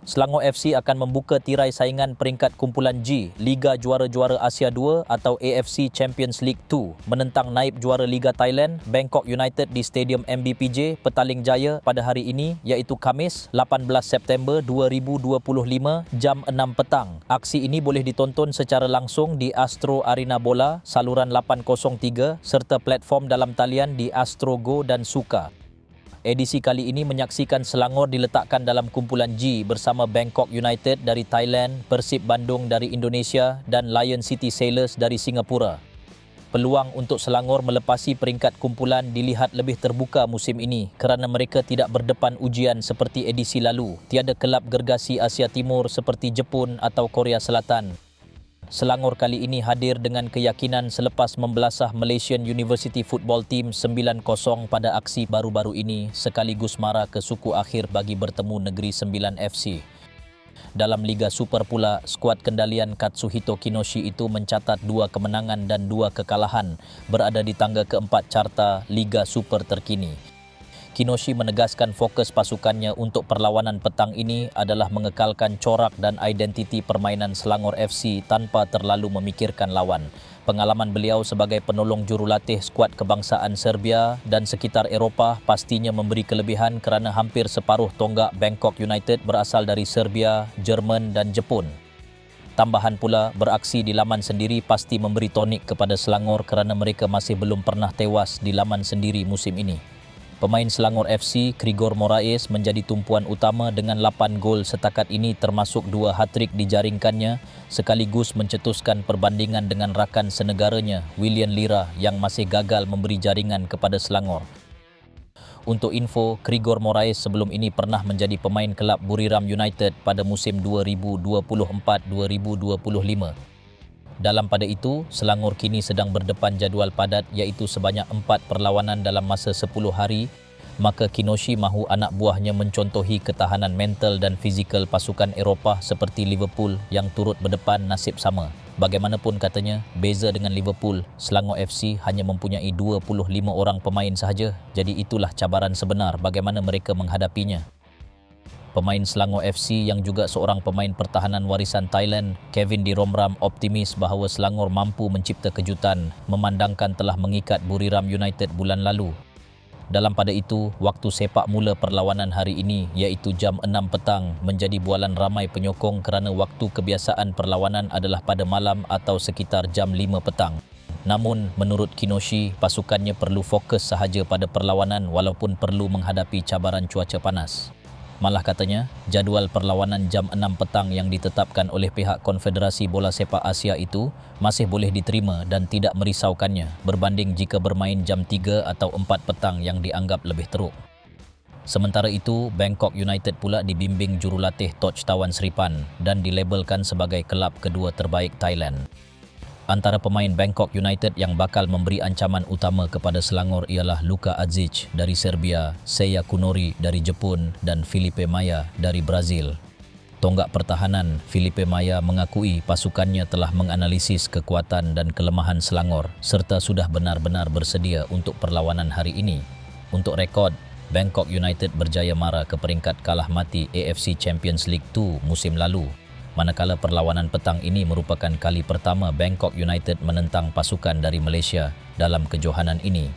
Selangor FC akan membuka tirai saingan peringkat kumpulan G Liga Juara-Juara Asia 2 atau AFC Champions League 2 menentang naib juara Liga Thailand Bangkok United di Stadium MBPJ Petaling Jaya pada hari ini iaitu Khamis 18 September 2025 jam 6 petang. Aksi ini boleh ditonton secara langsung di Astro Arena Bola saluran 803 serta platform dalam talian di Astro Go dan Suka. Edisi kali ini menyaksikan Selangor diletakkan dalam kumpulan G bersama Bangkok United dari Thailand, Persib Bandung dari Indonesia dan Lion City Sailors dari Singapura. Peluang untuk Selangor melepasi peringkat kumpulan dilihat lebih terbuka musim ini kerana mereka tidak berdepan ujian seperti edisi lalu. Tiada kelab gergasi Asia Timur seperti Jepun atau Korea Selatan. Selangor kali ini hadir dengan keyakinan selepas membelasah Malaysian University Football Team 9-0 pada aksi baru-baru ini sekaligus mara ke suku akhir bagi bertemu Negeri Sembilan FC. Dalam Liga Super pula, skuad kendalian Katsuhito Kinoshi itu mencatat 2 kemenangan dan 2 kekalahan, berada di tangga keempat carta Liga Super terkini. Kinoshi menegaskan fokus pasukannya untuk perlawanan petang ini adalah mengekalkan corak dan identiti permainan Selangor FC tanpa terlalu memikirkan lawan. Pengalaman beliau sebagai penolong jurulatih skuad kebangsaan Serbia dan sekitar Eropah pastinya memberi kelebihan kerana hampir separuh tonggak Bangkok United berasal dari Serbia, Jerman dan Jepun. Tambahan pula, beraksi di laman sendiri pasti memberi tonik kepada Selangor kerana mereka masih belum pernah tewas di laman sendiri musim ini. Pemain Selangor FC, Grigor Moraes menjadi tumpuan utama dengan 8 gol setakat ini termasuk 2 hat-trick dijaringkannya sekaligus mencetuskan perbandingan dengan rakan senegaranya, William Lira yang masih gagal memberi jaringan kepada Selangor. Untuk info, Grigor Moraes sebelum ini pernah menjadi pemain kelab Buriram United pada musim 2024-2025. Dalam pada itu, Selangor kini sedang berdepan jadual padat iaitu sebanyak 4 perlawanan dalam masa 10 hari, maka Kinoshi mahu anak buahnya mencontohi ketahanan mental dan fizikal pasukan Eropah seperti Liverpool yang turut berdepan nasib sama. Bagaimanapun katanya, beza dengan Liverpool, Selangor FC hanya mempunyai 25 orang pemain sahaja, jadi itulah cabaran sebenar bagaimana mereka menghadapinya. Pemain Selangor FC yang juga seorang pemain pertahanan warisan Thailand, Kevin D. Romram optimis bahawa Selangor mampu mencipta kejutan memandangkan telah mengikat Buriram United bulan lalu. Dalam pada itu, waktu sepak mula perlawanan hari ini iaitu jam 6 petang menjadi bualan ramai penyokong kerana waktu kebiasaan perlawanan adalah pada malam atau sekitar jam 5 petang. Namun, menurut Kinoshi, pasukannya perlu fokus sahaja pada perlawanan walaupun perlu menghadapi cabaran cuaca panas. Malah katanya, jadual perlawanan jam 6 petang yang ditetapkan oleh pihak Konfederasi Bola Sepak Asia itu masih boleh diterima dan tidak merisaukannya berbanding jika bermain jam 3 atau 4 petang yang dianggap lebih teruk. Sementara itu, Bangkok United pula dibimbing jurulatih Toch Tawan Sripan dan dilabelkan sebagai kelab kedua terbaik Thailand. Antara pemain Bangkok United yang bakal memberi ancaman utama kepada Selangor ialah Luka Azic dari Serbia, Seiya Kunori dari Jepun dan Filipe Maya dari Brazil. Tonggak pertahanan, Filipe Maya mengakui pasukannya telah menganalisis kekuatan dan kelemahan Selangor serta sudah benar-benar bersedia untuk perlawanan hari ini. Untuk rekod, Bangkok United berjaya mara ke peringkat kalah mati AFC Champions League 2 musim lalu. Manakala perlawanan petang ini merupakan kali pertama Bangkok United menentang pasukan dari Malaysia dalam kejohanan ini.